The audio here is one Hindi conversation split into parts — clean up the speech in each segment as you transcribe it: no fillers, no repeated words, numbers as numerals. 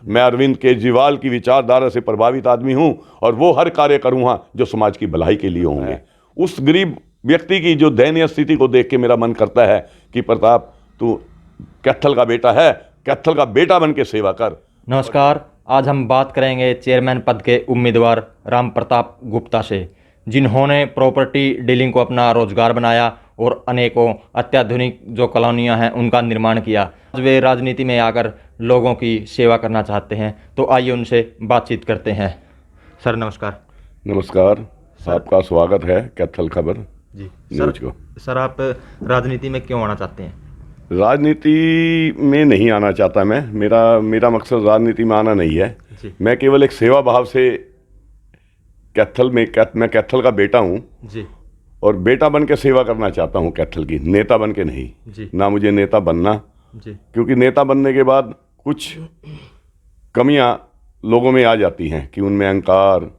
मैं अरविंद केजरीवाल की विचारधारा से प्रभावित आदमी हूं और वो हर कार्य करूंगा जो समाज की भलाई के लिए होंगे। उस गरीब व्यक्ति की जो दयनीय स्थिति को देख के मेरा मन करता है कि प्रताप, तू कैथल का बेटा है, कैथल का बेटा बन के सेवा कर। नमस्कार, आज हम बात करेंगे चेयरमैन पद के उम्मीदवार राम प्रताप गुप्ता से, जिन्होंने प्रॉपर्टी डीलिंग को अपना रोजगार बनाया और अनेकों अत्याधुनिक जो कॉलोनियां हैं उनका निर्माण किया। आज वे राजनीति में आकर लोगों की सेवा करना चाहते हैं, तो आइए उनसे बातचीत करते हैं। सर नमस्कार। नमस्कार, आपका स्वागत है कैथल खबर जी न्यूज को। सर आप राजनीति में क्यों आना चाहते हैं? राजनीति में नहीं आना चाहता मैं, मेरा मकसद राजनीति में आना नहीं है। मैं केवल एक सेवा भाव से मैं कैथल का बेटा हूँ जी, और बेटा बन के सेवा करना चाहता हूँ कैथल की, नेता बन के नहीं जी। ना मुझे नेता बनना जी, क्योंकि नेता बनने के बाद कुछ कमियां लोगों में आ जाती हैं कि उनमें अहंकार,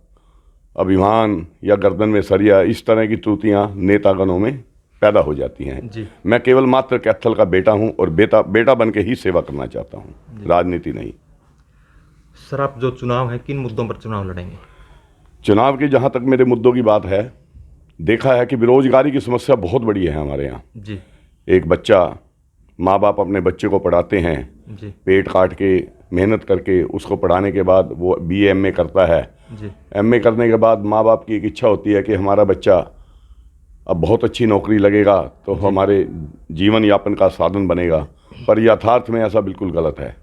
अभिमान या गर्दन में सरिया, इस तरह की त्रुटियां नेतागणों में पैदा हो जाती हैं। जी। मैं केवल मात्र कैथल का बेटा हूं और बेटा बन के ही सेवा करना चाहता हूं, राजनीति नहीं। सर आप जो चुनाव है, किन मुद्दों पर चुनाव लड़ेंगे? चुनाव की जहां तक मेरे मुद्दों की बात है, देखा है कि बेरोजगारी की समस्या बहुत बड़ी है हमारे यहाँ। जी। एक बच्चा, माँ बाप अपने बच्चे को पढ़ाते हैं जी। पेट काट के मेहनत करके, उसको पढ़ाने के बाद वो BA MA करता है। जी। MA करने के बाद माँ बाप की एक इच्छा होती है कि हमारा बच्चा अब बहुत अच्छी नौकरी लगेगा तो हमारे जीवन यापन का साधन बनेगा, पर यथार्थ में ऐसा बिल्कुल गलत है।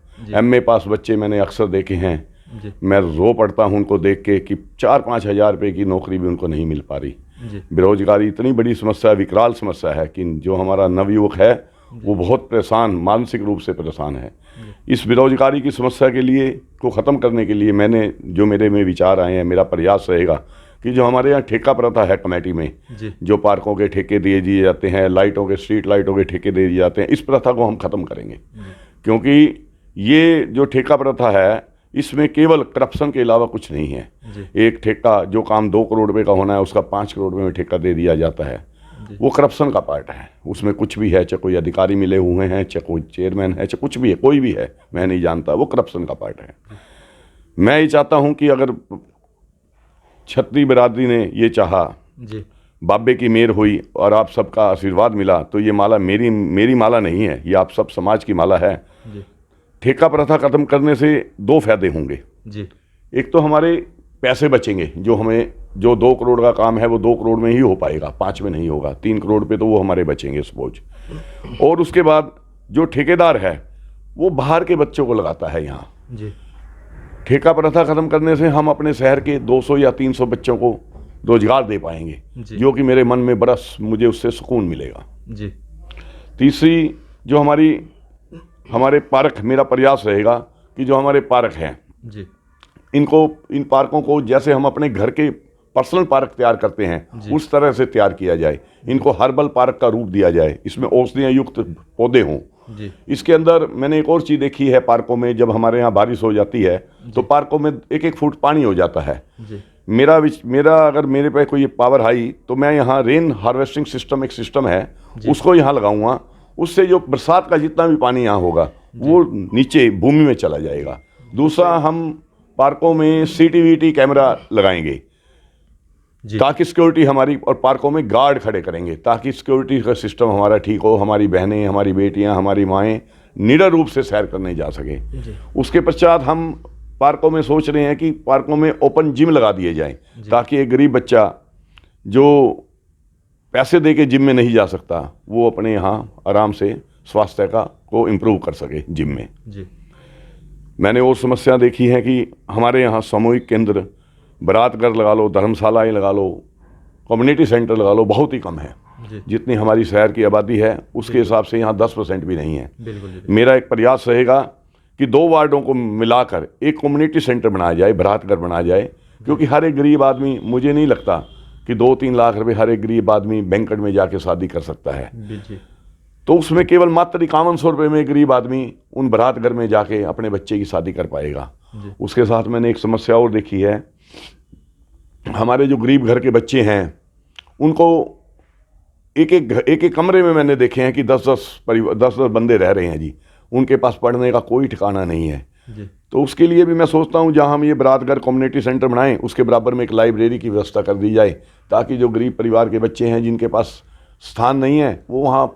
MA पास बच्चे मैंने अक्सर देखे हैं, मैं रो पड़ता हूँ उनको देख के कि 4-5 हज़ार रुपये की नौकरी भी उनको नहीं मिल पा रही। बेरोजगारी इतनी बड़ी समस्या, विकराल समस्या है कि जो हमारा नवयुवक है वो बहुत परेशान, मानसिक रूप से परेशान है। इस बेरोजगारी की समस्या के लिए को ख़त्म करने के लिए मेरे में विचार आए हैं, मेरा प्रयास रहेगा कि जो हमारे यहाँ ठेका प्रथा है कमेटी में, जो पार्कों के ठेके दिए जाते हैं, लाइटों के, स्ट्रीट लाइटों के ठेके दिए जाते हैं, इस प्रथा को हम ख़त्म करेंगे। क्योंकि ये जो ठेका प्रथा है इसमें केवल करप्शन के अलावा कुछ नहीं है। एक ठेका, जो काम 2 करोड़ रुपए का होना है उसका 5 करोड़ रुपए में ठेका दे दिया जाता है, वो करप्शन का पार्ट है। उसमें कुछ भी है, चाहे कोई अधिकारी मिले हुए हैं, चाहे कोई चेयरमैन है, चाहे कुछ भी है, कोई भी है, मैं नहीं जानता, वो करप्शन का पार्ट है। मैं ये चाहता हूँ कि अगर छत्री बिरादरी ने ये चाहा, बाबे की मेहर हुई और आप सबका आशीर्वाद मिला, तो ये माला मेरी माला नहीं है, ये आप सब समाज की माला है। ठेका प्रथा खत्म करने से 2 फायदे होंगे। एक तो हमारे पैसे बचेंगे, जो 2 करोड़ का काम है वो 2 करोड़ में ही हो पाएगा, 5 में नहीं होगा। 3 करोड़ पे तो वो हमारे बचेंगे सपोज। और उसके बाद जो ठेकेदार है वो बाहर के बच्चों को लगाता है यहाँ। ठेका प्रथा खत्म करने से हम अपने शहर के 200 या 300 बच्चों को रोजगार दे पाएंगे, जो कि मेरे मन में बड़ा, मुझे उससे सुकून मिलेगा। तीसरी, जो हमारे पार्क, मेरा प्रयास रहेगा कि जो हमारे पार्क हैं इन पार्कों को जैसे हम अपने घर के पर्सनल पार्क तैयार करते हैं उस तरह से तैयार किया जाए। इनको हर्बल पार्क का रूप दिया जाए, इसमें औषधियाँ युक्त पौधे हों। इसके अंदर मैंने एक और चीज़ देखी है, पार्कों में जब हमारे यहाँ बारिश हो जाती है तो पार्कों में 1-1 फुट पानी हो जाता है। मेरा अगर मेरे पे कोई पावर आई तो मैं यहाँ रेन हार्वेस्टिंग सिस्टम, एक सिस्टम है, उसको यहाँ लगाऊंगा। उससे जो बरसात का जितना भी पानी यहाँ होगा वो नीचे भूमि में चला जाएगा। दूसरा, हम पार्कों में CCTV कैमरा लगाएंगे ताकि सिक्योरिटी हमारी, और पार्कों में गार्ड खड़े करेंगे ताकि सिक्योरिटी का सिस्टम हमारा ठीक हो, हमारी बहनें, हमारी बेटियां, हमारी माएँ निडर रूप से सैर करने जा सके। उसके पश्चात हम पार्कों में सोच रहे हैं कि पार्कों में ओपन जिम लगा दिए जाएं ताकि एक गरीब बच्चा जो पैसे दे के जिम में नहीं जा सकता वो अपने यहाँ आराम से स्वास्थ्य को इम्प्रूव कर सके जिम में। मैंने और समस्या देखी है कि हमारे यहाँ सामूहिक केंद्र, बारात घर लगा लो, धर्मशालाएँ लगा लो, कम्युनिटी सेंटर लगा लो, बहुत ही कम है। जितनी हमारी शहर की आबादी है उसके हिसाब से यहाँ 10% भी नहीं है। मेरा एक प्रयास रहेगा कि 2 वार्डों को मिलाकर एक कम्युनिटी सेंटर बनाया जाए, बारात घर बनाया जाए, क्योंकि हर एक गरीब आदमी, मुझे नहीं लगता कि 2-3 लाख रुपए हर एक गरीब आदमी बैंकेट में जाके शादी कर सकता है। तो उसमें केवल मात्र 5100 रुपये में गरीब आदमी उन बारात घर में जाके अपने बच्चे की शादी कर पाएगा। उसके साथ मैंने एक समस्या और देखी है, हमारे जो गरीब घर के बच्चे हैं उनको एक कमरे में मैंने देखे हैं कि 10-10 बंदे रह रहे हैं जी, उनके पास पढ़ने का कोई ठिकाना नहीं है। जी तो उसके लिए भी मैं सोचता हूँ जहाँ हम ये बरातगर कम्युनिटी सेंटर बनाएं उसके बराबर में एक लाइब्रेरी की व्यवस्था कर दी जाए, ताकि जो गरीब परिवार के बच्चे हैं जिनके पास स्थान नहीं है वो वहाँ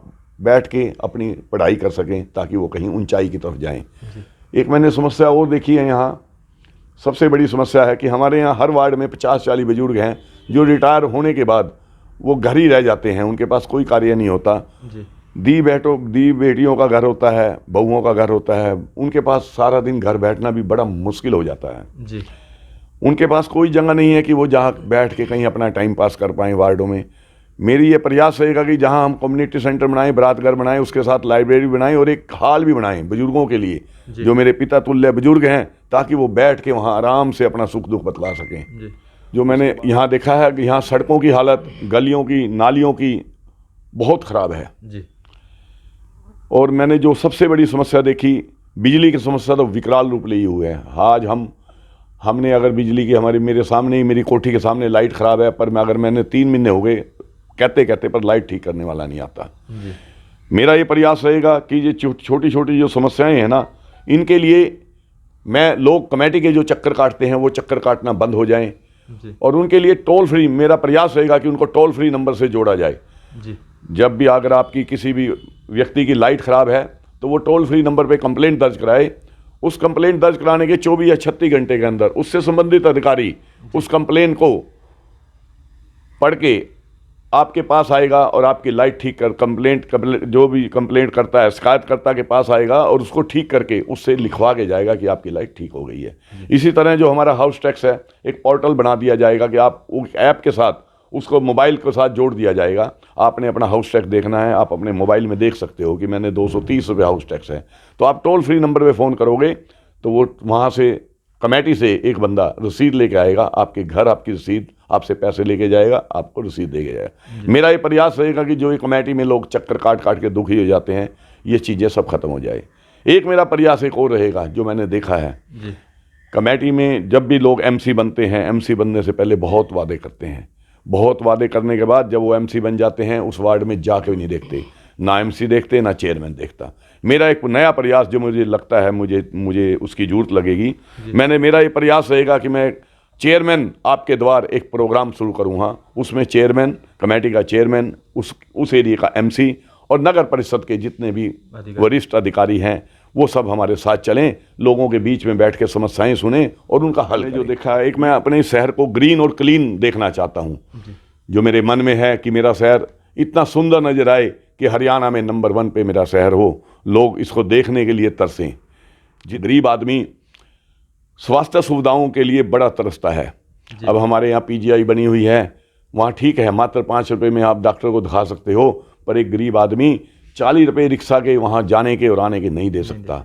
बैठ के अपनी पढ़ाई कर सकें, ताकि वो कहीं ऊंचाई की तरफ जाएं। एक मैंने समस्या और देखी है यहाँ, सबसे बड़ी समस्या है कि हमारे यहाँ हर वार्ड में 50-40 बुजुर्ग हैं जो रिटायर होने के बाद वो घर ही रह जाते हैं, उनके पास कोई कार्य नहीं होता। जी दी बेटियों का घर होता है, बहुओं का घर होता है, उनके पास सारा दिन घर बैठना भी बड़ा मुश्किल हो जाता है। जी उनके पास कोई जगह नहीं है कि वो जहाँ बैठ के कहीं अपना टाइम पास कर पाएँ वार्डों में। मेरी ये प्रयास रहेगा कि जहाँ हम कम्युनिटी सेंटर बनाएं, बरातघर बनाएं, उसके साथ लाइब्रेरी बनाएं और एक हॉल भी बनाएं बुजुर्गों के लिए, जो मेरे पिता तुल्य बुजुर्ग हैं, ताकि वो बैठ के वहाँ आराम से अपना सुख दुख बतला सकें। जी जो मैंने यहाँ देखा है कि यहाँ सड़कों की हालत, गलियों की, नालियों की बहुत ख़राब है। जी और मैंने जो सबसे बड़ी समस्या देखी, बिजली की समस्या तो विकराल रूप लिए हुए है। आज हमने अगर बिजली की, मेरे सामने ही, मेरी कोठी के सामने लाइट ख़राब है, पर मैंने 3 महीने हो गए कहते कहते पर लाइट ठीक करने वाला नहीं आता। जी मेरा ये प्रयास रहेगा कि ये छोटी छोटी जो समस्याएं हैं ना, इनके लिए लोग कमेटी के जो चक्कर काटते हैं वो चक्कर काटना बंद हो जाएं, जी और उनके लिए टोल फ्री, मेरा प्रयास रहेगा कि उनको टोल फ्री नंबर से जोड़ा जाए। जी जब भी अगर आपकी किसी भी व्यक्ति की लाइट ख़राब है तो वो टोल फ्री नंबर पे कंप्लेंट दर्ज कराए। उस कंप्लेंट दर्ज कराने के 24 या 36 घंटे के अंदर उससे संबंधित अधिकारी उस कंप्लेंट को पढ़ के आपके पास आएगा और आपकी लाइट ठीक कर, कंप्लेंट जो भी कंप्लेंट करता है शिकायतकर्ता के पास आएगा और उसको ठीक करके उससे लिखवा के जाएगा कि आपकी लाइट ठीक हो गई है। इसी तरह जो हमारा हाउस टैक्स है, एक पोर्टल बना दिया जाएगा कि आप ऐप के साथ उसको मोबाइल के साथ जोड़ दिया जाएगा। आपने अपना हाउस टैक्स देखना है, आप अपने मोबाइल में देख सकते हो कि मैंने 230 रुपये हाउस टैक्स है, तो आप टोल फ्री नंबर पे फ़ोन करोगे तो वो वहाँ से कमेटी से एक बंदा रसीद लेके आएगा, आपके घर आपकी रसीद, आपसे पैसे लेके जाएगा, आपको रसीद दे के जाएगा। मेरा ये प्रयास रहेगा कि जो ये कमेटी में लोग चक्कर काट काट के दुखी हो जाते हैं, ये चीज़ें सब खत्म हो जाए। एक मेरा प्रयास एक और रहेगा जो मैंने देखा है, कमेटी में जब भी लोग एमसी बनते हैं, एमसी बनने से पहले बहुत वादे करते हैं, बहुत वादे करने के बाद जब वो एमसी बन जाते हैं उस वार्ड में जाके भी नहीं देखते, ना एमसी देखते ना चेयरमैन देखता। मेरा एक नया प्रयास जो मुझे लगता है मुझे उसकी जरूरत लगेगी, मेरा ये प्रयास रहेगा कि मैं चेयरमैन आपके द्वार एक प्रोग्राम शुरू करूँगा, उसमें चेयरमैन, कमेटी का चेयरमैन, उस एरिया का एमसी और नगर परिषद के जितने भी वरिष्ठ अधिकारी हैं वो सब हमारे साथ चलें, लोगों के बीच में बैठ के समस्याएं सुने और उनका हल। जो देखा है, एक मैं अपने शहर को ग्रीन और क्लीन देखना चाहता हूँ। जो मेरे मन में है कि मेरा शहर इतना सुंदर नजर आए कि हरियाणा में नंबर 1 पे मेरा शहर हो, लोग इसको देखने के लिए तरसें। जी, गरीब आदमी स्वास्थ्य सुविधाओं के लिए बड़ा तरसता है। अब हमारे यहाँ पीजीआई बनी हुई है, वहाँ ठीक है मात्र 5 रुपये में आप डॉक्टर को दिखा सकते हो, पर एक गरीब आदमी 40 रुपये रिक्शा के वहाँ जाने के और आने के नहीं दे सकता।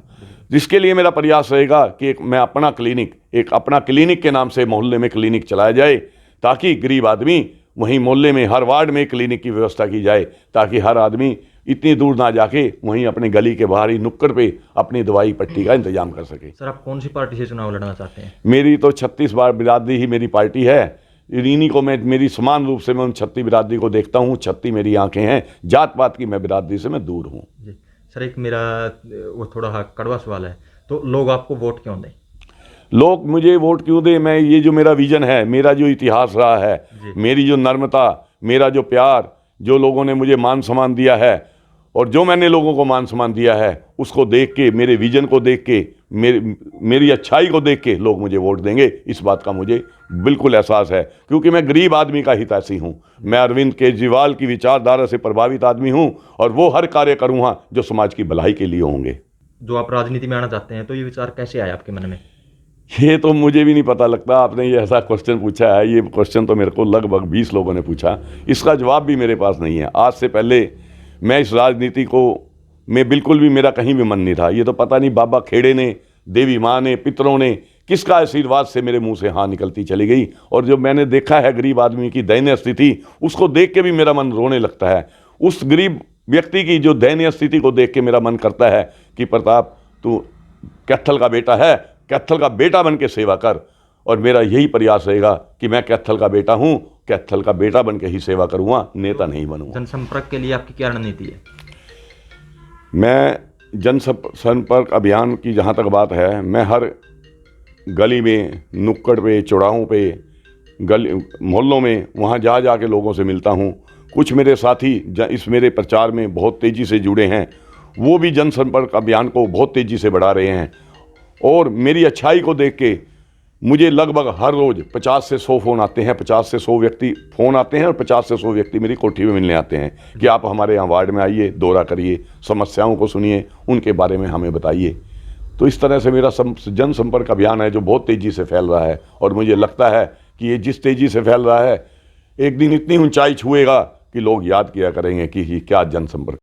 जिसके लिए मेरा प्रयास रहेगा कि मैं अपना क्लिनिक के नाम से मोहल्ले में क्लिनिक चलाया जाए, ताकि गरीब आदमी वहीं मोहल्ले में हर वार्ड में क्लिनिक की व्यवस्था की जाए, ताकि हर आदमी इतनी दूर ना जाके वहीं अपने गली के बाहर ही नुक्कड़ पे अपनी दवाई पट्टी का इंतजाम कर सके। सर, आप कौन सी पार्टी से चुनाव लड़ना चाहते हैं? मेरी तो 36 बार बिरादरी ही मेरी पार्टी है। इन्हीं को मेरी समान रूप से मैं उन 36 बिरादरी को देखता हूँ। 36 मेरी आंखें हैं, जात पात की मैं बिरादरी से मैं दूर हूँ। जी सर, एक मेरा वो थोड़ा कड़वा सवाल है, तो लोग आपको वोट क्यों दें? लोग मुझे वोट क्यों दें? मैं ये जो मेरा विजन है, मेरा जो इतिहास रहा है, मेरी जो नर्मता, मेरा जो प्यार, जो लोगों ने मुझे मान सम्मान दिया है और जो मैंने लोगों को मान सम्मान दिया है, उसको देख के, मेरे विजन को देख के, मेरी अच्छाई को देख के लोग मुझे वोट देंगे, इस बात का मुझे बिल्कुल एहसास है। क्योंकि मैं गरीब आदमी का हितैषी हूँ, मैं अरविंद केजरीवाल की विचारधारा से प्रभावित आदमी हूँ और वो हर कार्य करूँगा जो समाज की भलाई के लिए होंगे। जो आप राजनीति में आना चाहते हैं, तो ये विचार कैसे आया आपके मन में? ये तो मुझे भी नहीं पता लगता। आपने ये ऐसा क्वेश्चन पूछा है, ये क्वेश्चन तो मेरे को लगभग 20 लोगों ने पूछा, इसका जवाब भी मेरे पास नहीं है। आज से पहले मैं इस राजनीति में बिल्कुल भी मेरा कहीं भी मन नहीं था। ये तो पता नहीं बाबा खेड़े ने, देवी माँ ने, पितरों ने, किसका आशीर्वाद से मेरे मुंह से हाँ निकलती चली गई। और जो मैंने देखा है गरीब आदमी की दयनीय स्थिति, उसको देख के भी मेरा मन रोने लगता है। उस गरीब व्यक्ति की जो दयनीय स्थिति को देख के मेरा मन करता है कि प्रताप, तू कैथल का बेटा है, कैथल का बेटा बन के सेवा कर। और मेरा यही प्रयास रहेगा कि मैं कैथल का बेटा हूँ, कैथल का बेटा बन के ही सेवा करूँगा, नेता नहीं बनूँगा। जनसंपर्क के लिए आपकी क्या रणनीति है? मैं जनसंपर्क अभियान की जहाँ तक बात है, मैं हर गली में, नुक्कड़ पे, चौराहों पे, गली मोहल्लों में वहाँ जा जा के लोगों से मिलता हूँ। कुछ मेरे साथी इस मेरे प्रचार में बहुत तेज़ी से जुड़े हैं, वो भी जनसंपर्क अभियान को बहुत तेज़ी से बढ़ा रहे हैं। और मेरी अच्छाई को देख के मुझे लगभग हर रोज़ 50 से 100 फ़ोन आते हैं, 50 से 100 व्यक्ति फ़ोन आते हैं और 50 से 100 व्यक्ति मेरी कोठी में मिलने आते हैं कि आप हमारे यहाँ वार्ड में आइए, दौरा करिए, समस्याओं को सुनिए, उनके बारे में हमें बताइए। तो इस तरह से मेरा जनसंपर्क अभियान है जो बहुत तेज़ी से फैल रहा है। और मुझे लगता है कि ये जिस तेज़ी से फैल रहा है, एक दिन इतनी ऊंचाई छुएगा कि लोग याद किया करेंगे कि ये क्या जनसंपर्क।